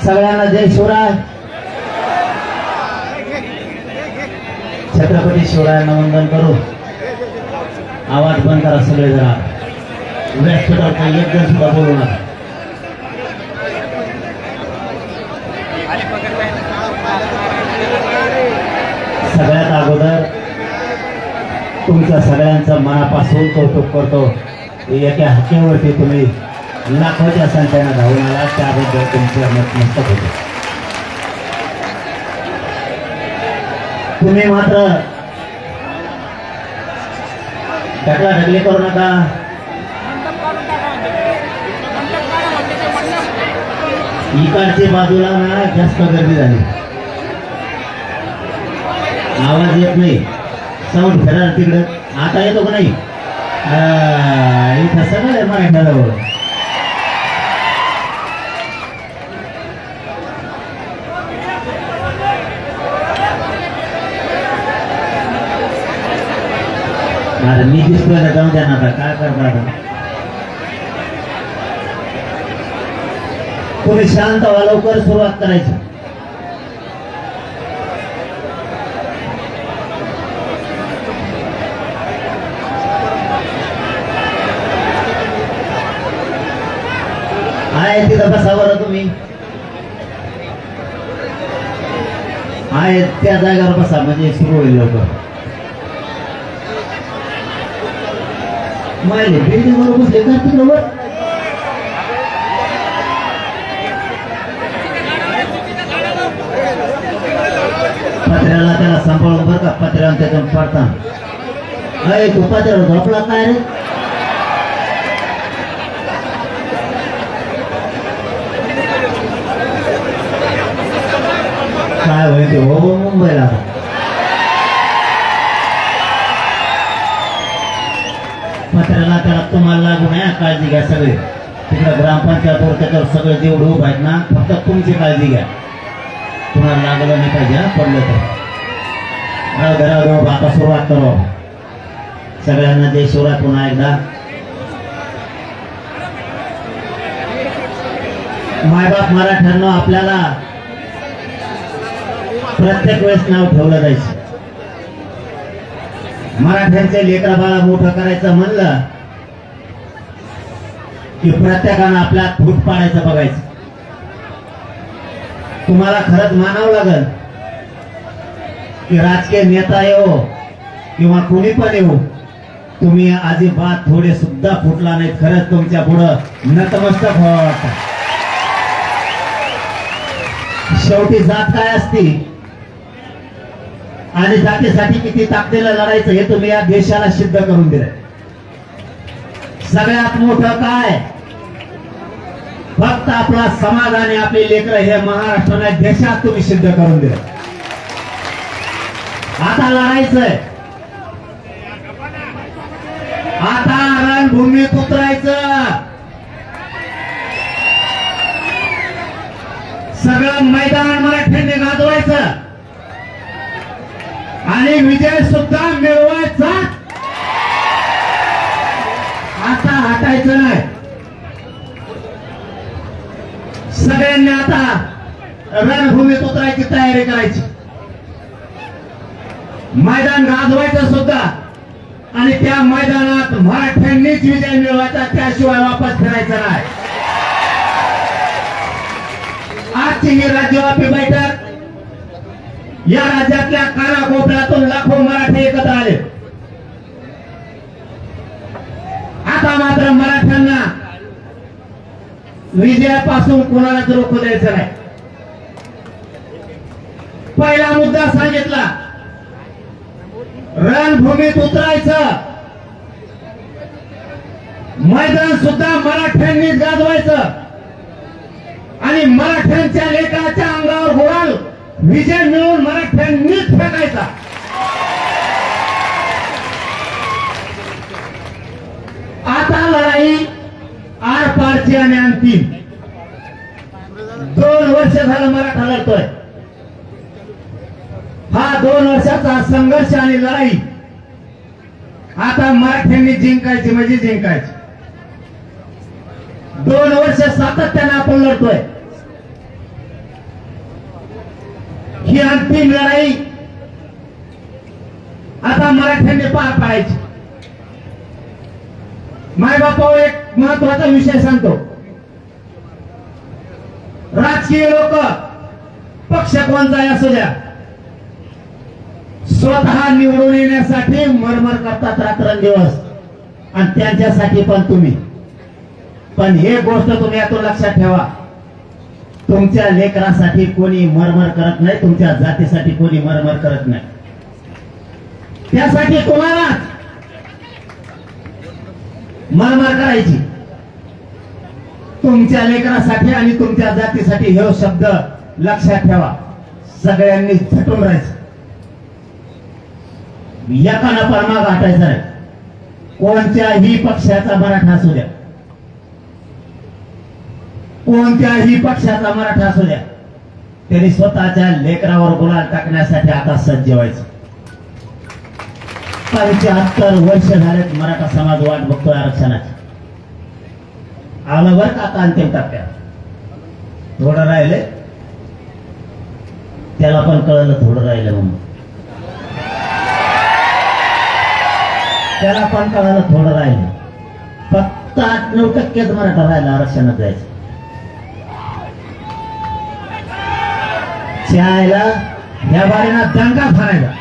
सगळ्यांना जय शिवराय. छत्रपती शिवरायांना वंदन करू. आवाज बंद करा सगळे जरा. व्यासपीठावर एक जण सुद्धा बोलू नका. सगळ्यात अगोदर तुमच्या सगळ्यांचं मनापासून कौतुक करतो. एका हक्यावरती तुम्ही लाखोच्या संख्येनं धावून आला त्याबद्दल तुमचे नतमस्तक होते. तुम्ही मात्र ढकलाढकली करू नका. इकडच्या बाजूला ना जास्त गर्दी झाली. आवाज येत नाही. साऊंड फिरा तिकडे. आता येतो का नाही? इथं सगळं मराठ्याजवळ. अरे मी दिसतोय ना जाऊन द्या ना. आता काय करणार? तुम्ही शांत व्हा. लवकर सुरुवात करायची. आहे तिथं बसा बरं. तुम्ही आहे त्या जागेवर बसा म्हणजे सुरू होईल लवकर. माहिले बिल्डिंग वर बसले का तिकडं वर? पत्र्याला त्याला सांभाळून बरं का. पत्र्यावर त्याच्यावर पडता. अरे तू पत्र्यावर झोपला काय रे? काय होईल ते हो मुंबईला. पत्र्याला त्याला तुम्हाला लागू नये. काळजी घ्या सगळे. तिकडे ग्रामपंचायतवर त्याच्यावर सगळे जेवढे उभं आहेत ना फक्त तुमची काळजी घ्या. तुम्हाला लागलं नाही पाहिजे. पडलं तर राव आता सुरुवात करू. सगळ्यांना जय शिवराय. पुन्हा एकदा मायबाप मराठ्यांनो आपल्याला प्रत्येक वेळेस नाव ठेवलं जायचं. मराठ्यांचे लेकरा बाळा मोठं करायचं म्हणलं की प्रत्येकानं आपल्या फूट पाडायचं बघायचं. तुम्हाला खरंच मानावं लागल की राजकीय नेता येऊ किंवा कोणी पण येऊ तुम्ही अजिबात थोडे सुद्धा फुटला नाहीत. खरंच तुमच्या पुढं नतमस्तक व्हावं. शेवटी जात काय असती आणि जातीसाठी किती ताकदीला लढायचं हे तुम्ही या देशाला सिद्ध करून दिलं. सगळ्यात मोठं काय? फक्त आपला समाज आणि आपले लेकरं हे महाराष्ट्राला देशात तुम्ही सिद्ध करून दिलं. आता लढायचंय. आता रणभूमीत उतरायचं. सगळं मैदान मराठ्यांनी गाजवायचं आणि विजय सुद्धा मिळवायचा. आता हटायचं नाही. सगळ्यांनी आता रणभूमीत उतरायची तयारी करायची. मैदान गाजवायचं सुद्धा आणि त्या मैदानात मराठ्यांनीच विजय मिळवायचा. त्याशिवाय वापस फिरायचं नाही. आजची ही राज्यव्यापी बैठक या राज्यातल्या कानाकोपऱ्यातून लाखो मराठी एकत्र आले. आता मात्र मराठ्यांना विजयापासून कोणालाच रोखू द्यायचं नाही. पहिला मुद्दा सांगितला. रणभूमीत उतरायचं. मैदान सुद्धा मराठ्यांनीच गाजवायचं आणि मराठ्यांच्या लेकराच्या अंगावर गुलाल विजय मिळवून मराठ्यांनीच फेकायचा. आता लढाई आरपारची आणि अंतिम. 2 वर्ष झालं मराठा लढतोय. हा 2 वर्षाचा संघर्ष आणि लढाई आता मराठ्यांनी जिंकायची म्हणजे जिंकायची. 2 वर्ष सातत्याने आपण लढतोय. ही अंतिम लढाई आता मराठ्यांनी पार पाडायची. मायबापावर एक महत्वाचा विषय सांगतो. राजकीय लोक पक्ष कोणताही असू द्या, स्वतः निवडून येण्यासाठी मरमर करतात रात्रंदिवस, आणि त्यांच्यासाठी पण तुम्ही. पण हे गोष्ट तुम्ही यातून लक्षात ठेवा, तुमच्या लेकरासाठी कोणी मरमर करत नाही, तुमच्या जातीसाठी कोणी मरमर करत नाही. त्यासाठी तुम्हाला मरमर करायची. तुमच्या लेकरासाठी आणि तुमच्या जातीसाठी हे शब्द लक्षात ठेवा. सगळ्यांनी झटून राहायचं, एकानं परमा गाठायचा आहे. कोणत्याही पक्षाचा मराठा असू द्या, कोणत्याही पक्षाचा मराठा असू द्या, त्यांनी स्वतःच्या लेकरावर गुलाल टाकण्यासाठी आता सज्ज व्हायचं. 75 वर्ष झालेत मराठा समाज वाट बघतोय आरक्षणाची. आलं बरं का आता अंतिम टप्प्यात. थोडं राहिले, त्याला पण कळलं थोडं राहिलं म्हणून. त्याला पण कळलं थोडं राहिलं. फक्त 8-9% मराठा राहिला आरक्षणात जायचं. चायला या बारीना दंगा फाडायचा.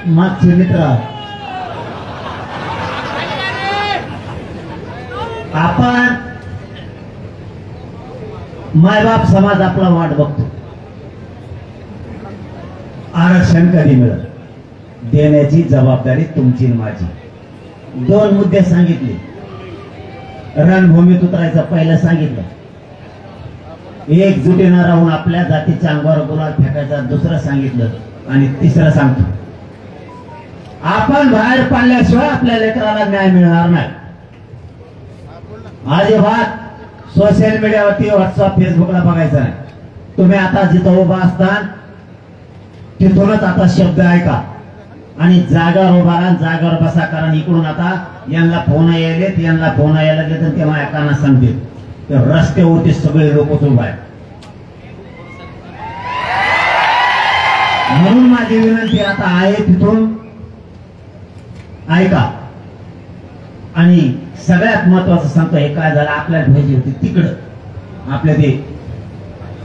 मागचे मित्र, आपण मायबाप समाज आपला वाट बघतो. आरक्षण कधी मिळत, देण्याची जबाबदारी तुमची माझी. 2 मुद्दे सांगितले. रणभूमीत उतरायचं पहिलं सांगितलं. एकजुटीनं राहून आपल्या जातीच्या अंगावर गुलाल फेकायचा दुसरं सांगितलं. आणि तिसरं सांगतो, आपण बाहेर पाडल्याशिवाय आपल्या लेकराला न्याय मिळणार नाही. अजिबात सोशल मीडियावरती व्हॉट्सअप फेसबुकला बघायचं नाही. तुम्ही आता जिथं उभा असता तिथूनच आता शब्द ऐका आणि जागावर उभा राहा, जागावर बसा. कारण इकडून आता यांना फोन यायलेत, यांना फोन यायला लागले तर ते माझ्या कानात सांगतील तर रस्त्यावरती सगळे लोक उभा आहेत. म्हणून माझी विनंती आता आहे, तिथून ऐका. आणि सगळ्यात महत्वाचं सांगतो, हे काय झालं आपल्याला पाहिजे होती तिकडं आपल्या ते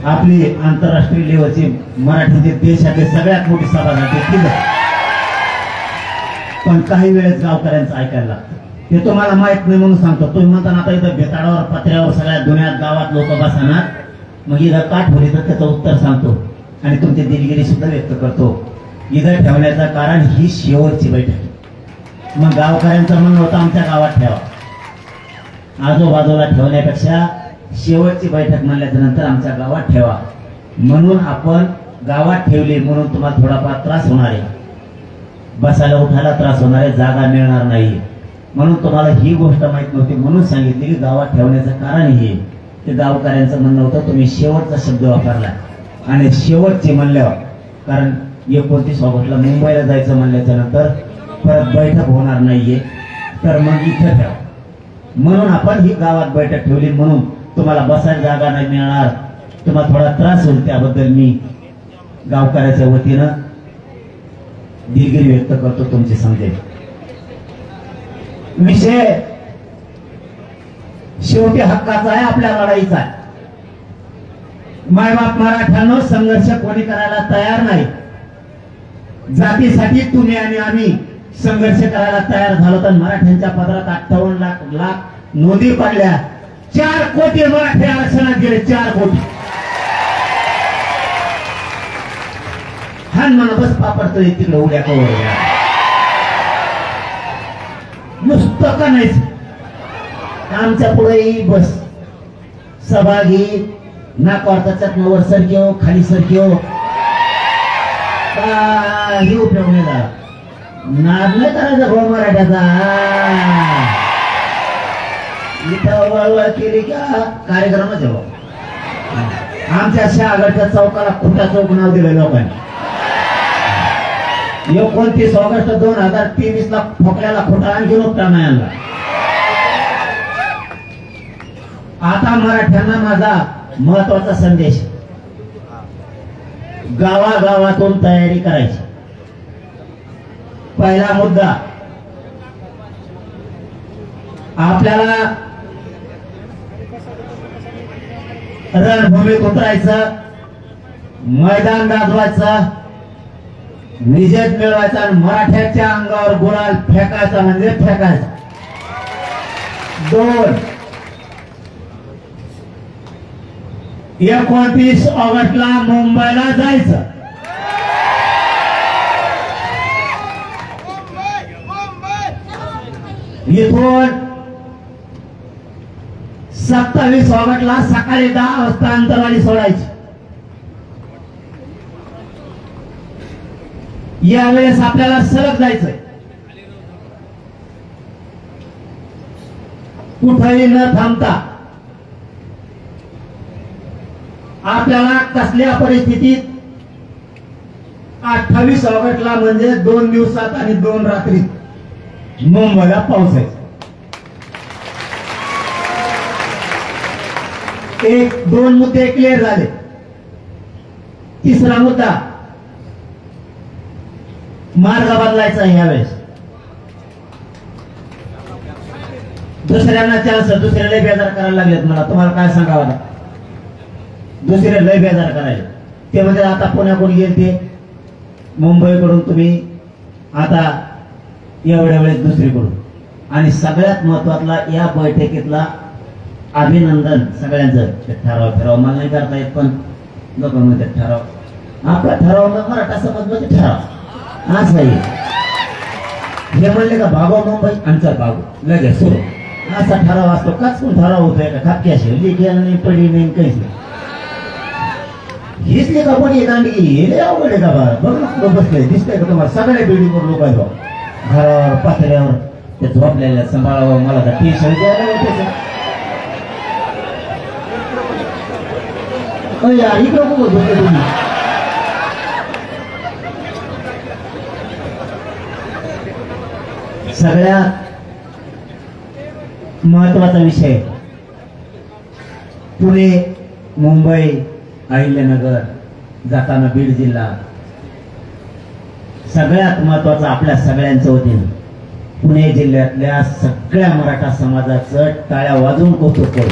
आपली आंतरराष्ट्रीय लेवलची मराठी देशातली सगळ्यात मोठी सभा झाली तिकडं. पण काही वेळेस गावकऱ्यांचं ऐकायला लागतं. ते तुम्हाला माहित नाही म्हणून सांगतो. तुम्ही म्हणता आता इथं बेताडावर पत्र्यावर सगळ्या दुनियात गावात लोक बसणार, मग इथं का ठेवली तर त्याचं उत्तर सांगतो आणि तुमची दिलगिरी सुद्धा व्यक्त करतो. इथं ठेवण्याचं कारण ही शेवटची बैठक. मग गावकऱ्यांचं म्हणणं होतं आमच्या गावात ठेवा, आजूबाजूला ठेवण्यापेक्षा शेवटची बैठक म्हणल्याच्या नंतर आमच्या गावात ठेवा. म्हणून आपण गावात ठेवली, म्हणून तुम्हाला थोडाफार त्रास होणार आहे, बसायला उठायला त्रास होणार आहे, जागा मिळणार नाही. म्हणून तुम्हाला ही गोष्ट माहित नव्हती म्हणून सांगितली की गावात ठेवण्याचं कारण हे. ते गावकऱ्यांचं म्हणणं होतं तुम्ही शेवटचा शब्द वापरला आणि शेवटचे म्हणल्यावर, कारण 29 ऑगस्टला मुंबईला जायचं म्हणल्याच्या नंतर परत बैठक होणार नाहीये, तर मग इथं ठेवा. म्हणून आपण ही गावात बैठक ठेवली. म्हणून तुम्हाला बसायला जागा नाही मिळणार, तुम्हाला थोडा त्रास होईल, त्याबद्दल मी गावकऱ्याच्या वतीनं दिलगिरी व्यक्त करतो. तुमचे समजेल. विषय शेवटी हक्काचा आहे, आपल्या लढाईचा आहे. मायबाप मराठ्यानं संघर्ष कोणी करायला तयार नाही. जातीसाठी तुम्ही आणि आम्ही संघर्ष करायला तयार झालो तर मराठ्यांच्या पदरात 58 लाख नोंदी पडल्या. 4 कोटी मराठी आरक्षणात गेले. 4 कोटी. हा म्हणा बस पापडतोय तिकडे उड्या कवर नुसतं का नाहीच. आमच्या पुढे बस सभा घे, नाकावरचा चटणं वर सरक्यो खाली सरक्यो, काही उपयोग नाही झाला. नाद नाही करायचा भाऊ मराठ्याचा. इथं वळवळ केली का कार्यक्रमच आहे. आमच्या शहागडच्या चौकाला खुटा चौक नाव दिलं लोकांनी. 29 ऑगस्ट 2023 ला ठोकल्याला खोटा आणखी उपटा नाही आणला. आता मराठ्यांना माझा महत्वाचा संदेश, गावागावातून तयारी करायची. पहिला मुद्दा, आपल्याला रणभूमीत उतरायचं, मैदान गाजवायचं, विजय मिळवायचा आणि मराठ्याच्या अंगावर गुलाल फेकायचा म्हणजे फेकायचा. 2, 29 ऑगस्टला मुंबईला जायचं. इथून 27 ऑगस्टला सकाळी 10 वाजता अंतरवाली सोडायची. यावेळेस आपल्याला सलग जायचंय, कुठेही न थांबता. आपल्याला कसल्या परिस्थितीत 28 ऑगस्टला म्हणजे 2 दिवसात आणि 2 रात्रीत मुंबईला पोहोचायचं. 1-2 मुद्दे क्लिअर झाले. तिसरा मुद्दा, मार्ग बदलायचा यावेळेस. दुसऱ्यांना चान्स, दुसरे लय बेजार करायला लागलेत. मला तुम्हाला काय सांगावं, दुसरे लय बेजार करायचे. ते म्हणजे आता पुण्याकडून गेले ते मुंबईकडून, तुम्ही आता एवढ्या वेळेस दुसरीकडून. आणि सगळ्यात महत्वाचा या बैठकीतला अभिनंदन सगळ्यांचं. ठराव मला नाही करता येत, पण लोक म्हणतात ठराव, आपला ठराव मराठा समाज म्हणजे ठराव असं आहे. हे म्हणले का भागो मुंबई, आमचा भागो लगेच सुरू, असा ठराव असतो. काचकून ठराव होतोय का खापकी असेल, लिखी नाही, पडी नाही, काहीच नाही. हीच लेखा पण दांडगी हे अवघड आहे का बा. बघ ना बसले, दिसतंय का तुम्हाला सगळ्या बिल्डिंगवर लोक आहेत, घरावर पातळ्यावर ते झोपलेल्या सांभाळावं. मला तर टी शर्ट द्यायला होते इकडं बघू तुम्ही. सगळ्यात महत्वाचा विषय, पुणे, मुंबई, अहिल्यानगर जाताना बीड जिल्हा, सगळ्यात महत्वाचं आपल्या सगळ्यांचं वतीनं पुणे जिल्ह्यातल्या सगळ्या मराठा समाजाचं टाळ्या वाजवून कौतुक करू.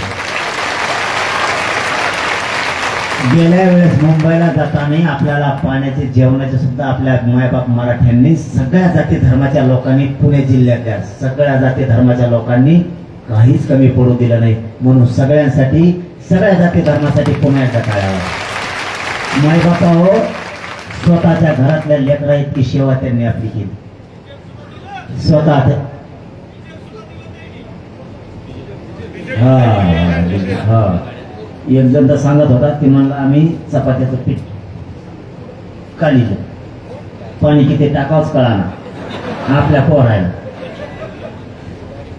गेल्या वेळेस मुंबईला जाताना आपल्याला पाण्याचे, जेवणाचे सुद्धा आपल्या मायबाप मराठ्यांनी, सगळ्या जाती धर्माच्या लोकांनी, पुणे जिल्ह्यातल्या सगळ्या जाती धर्माच्या लोकांनी काहीच कमी पडू दिलं नाही. म्हणून सगळ्यांसाठी, सगळ्या जाती धर्मासाठी पुण्याच्या काळावर मायबापा हो, स्वतःच्या घरातल्या लेकरा इतकी सेवा त्यांनी आपली केली. स्वतः एक जण तर सांगत होता की म्हणलं आम्ही चपात्याचं पीठ काढलं, पाणी किती टाकावंच कळाना आपल्या पोरायला.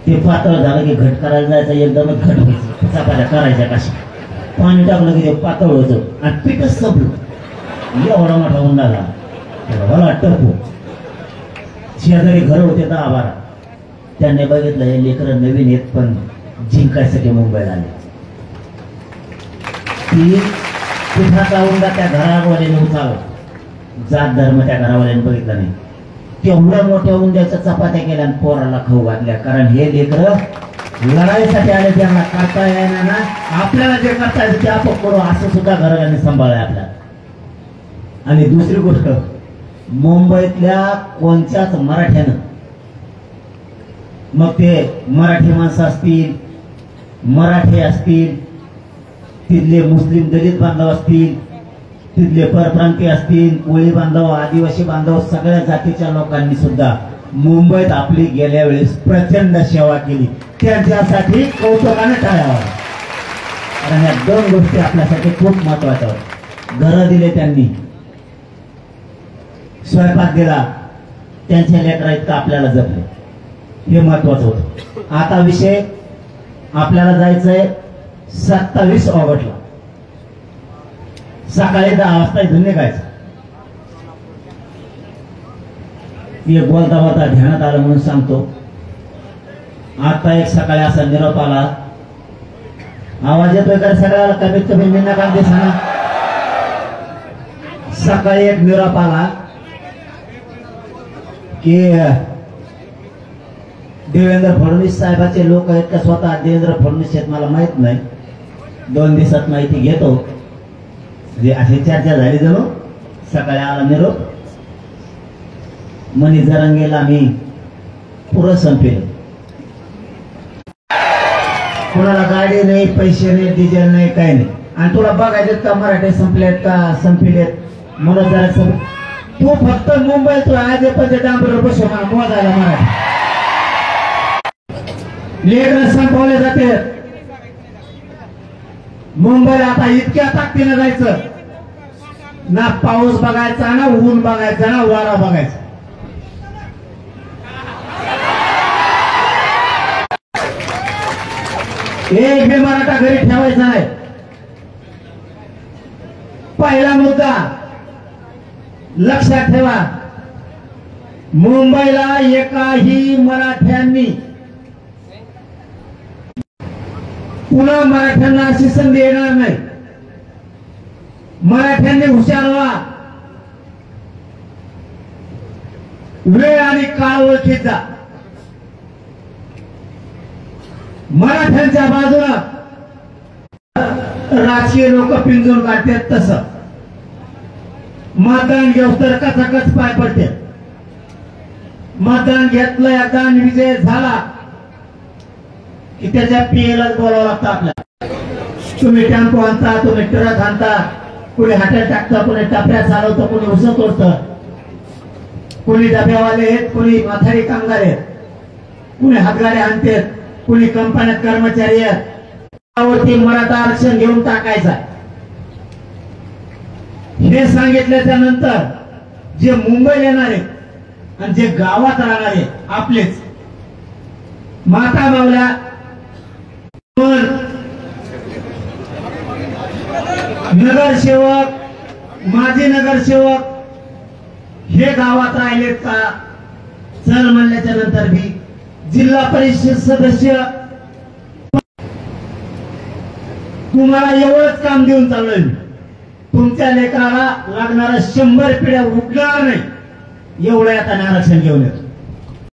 ते पातळ झालं की घट करायला जायचं, एकदमच घट व्हायचं. चपात्या करायच्या कशा, पाणी टाकलं की ते पातळ होतं आणि पीठच संपलं. एवढा मोठा उंडाला मला टपू. शेजारी घर होते 10-12, त्यांनी बघितलं हे लेकरं नवीन येत पण जिंकायसाठी मुंबईला आले. ती पिठाचा उंडा त्या घरावाल्याने उचालला, जात धर्म त्या घरावाल्याने बघितला नाही. तेवढ्या मोठ्या उंड्याच्या चपात्या केल्या आणि पोराला खाऊ घातल्या. कारण हे लेकरं लढाईसाठी आले, त्यांना करता येणार ना, आपल्याला जे करता येतं ते आपण करू, असं सुद्धा घराने सांभाळलंय आपल्याला. आणि दुसरी गोष्ट, मुंबईतल्या कोणत्याच मराठ्यानं, मग ते मराठी माणसं असतील, मराठी असतील, तिथले मुस्लिम दलित बांधव असतील, तिथले परप्रांती असतील, कोळी बांधव, आदिवासी बांधव, सगळ्या जातीच्या लोकांनी सुद्धा मुंबईत आपली गेल्या वेळेस प्रचंड सेवा केली. त्यांच्यासाठी कौतुकाने टाळावा. कारण या 2 गोष्टी आपल्यासाठी खूप महत्वाच्या होत्या. घरं दिले त्यांनी, स्वयंपाक दिला, त्यांच्या लेकरा इतकं आपल्याला जपले, हे महत्वाचं होतं. आता विषय, आपल्याला जायचंय 27 ऑगस्टला सकाळी 10 वाजता इथून निघायचं. एक बोलता बोलता ध्यानात आलं म्हणून सांगतो. आता एक सकाळी असा निरोप आला, आवाज येतोय का सगळ्याला? कमीत कमी मिळणं काम ते सांगा. सकाळी एक निरोप आला की देवेंद्र फडणवीस साहेबाचे लोक आहेत का स्वतः देवेंद्र फडणवीस आहेत मला माहित नाही, 2 दिवसात माहिती घेतो. अशी चर्चा झाली जणू. सकाळी आला निरोप, मनी जरांगेला मी पुरं संपेल. कोणाला गाडी नाही, पैसे नाही, डिझेल नाही, काही नाही. आणि तुला बघायचे का मराठी संपलेत का संपलेत म्हणून जरा तू फक्त मुंबईत तू आज पण डांबर बसू मला मोजायला मराठी लेकर संपवले जाते. मुंबईला आता इतक्या ताकदीनं जायचं ना, पाऊस बघायचा ना, ऊन बघायचा ना, वारा बघायचा. एक बी मराठा घरी ठेवायचा नाही. पहिला मुद्दा लक्षात ठेवा, मुंबईला एकाही मराठ्यांनी पुन्हा मराठ्यांना अशी संधी येणार नाही. मराठ्यांनी हुशार व्हा, वेळ आणि काळ ओळखीत जा. मराठ्यांच्या बाजूला राजकीय लोक पिंजून काढतात, तसं मतदान घेऊ तर कचाकच पाय पडते. मतदान घेतलं एकदा आणि विजय झाला की त्याच्या पीएलाच बोलावं लागतं आपल्याला. तुम्ही टेम्पो आणता, तुम्ही ट्रक आणता, कोणी हाट्यात टाकतं, कोणी टपऱ्या चालवतं, कोणी उसत तोडतं, कोणी डब्यावाले आहेत, कोणी माथाडी कामगार आहेत, कोणी हातगाड्या आणतात, कोणी कंपन्यात कर्मचारी आहेत. त्यावरती मराठा आरक्षण घेऊन टाकायचा. हे सांगितल्याच्या नंतर जे मुंबईला येणारे आणि जे गावात राहणारे आपलेच माता मावल्या, नगरसेवक, माजी नगरसेवक हे गावात राहिलेत का? चल म्हणल्याच्या नंतर भी जिल्हा परिषद सदस्य, तुम्हाला एवढंच काम देऊन चाललोय. तुमच्या लेकराला लागणारा 100 पिढ्या उठणार नाही एवढं आता आरक्षण घेऊन येतो.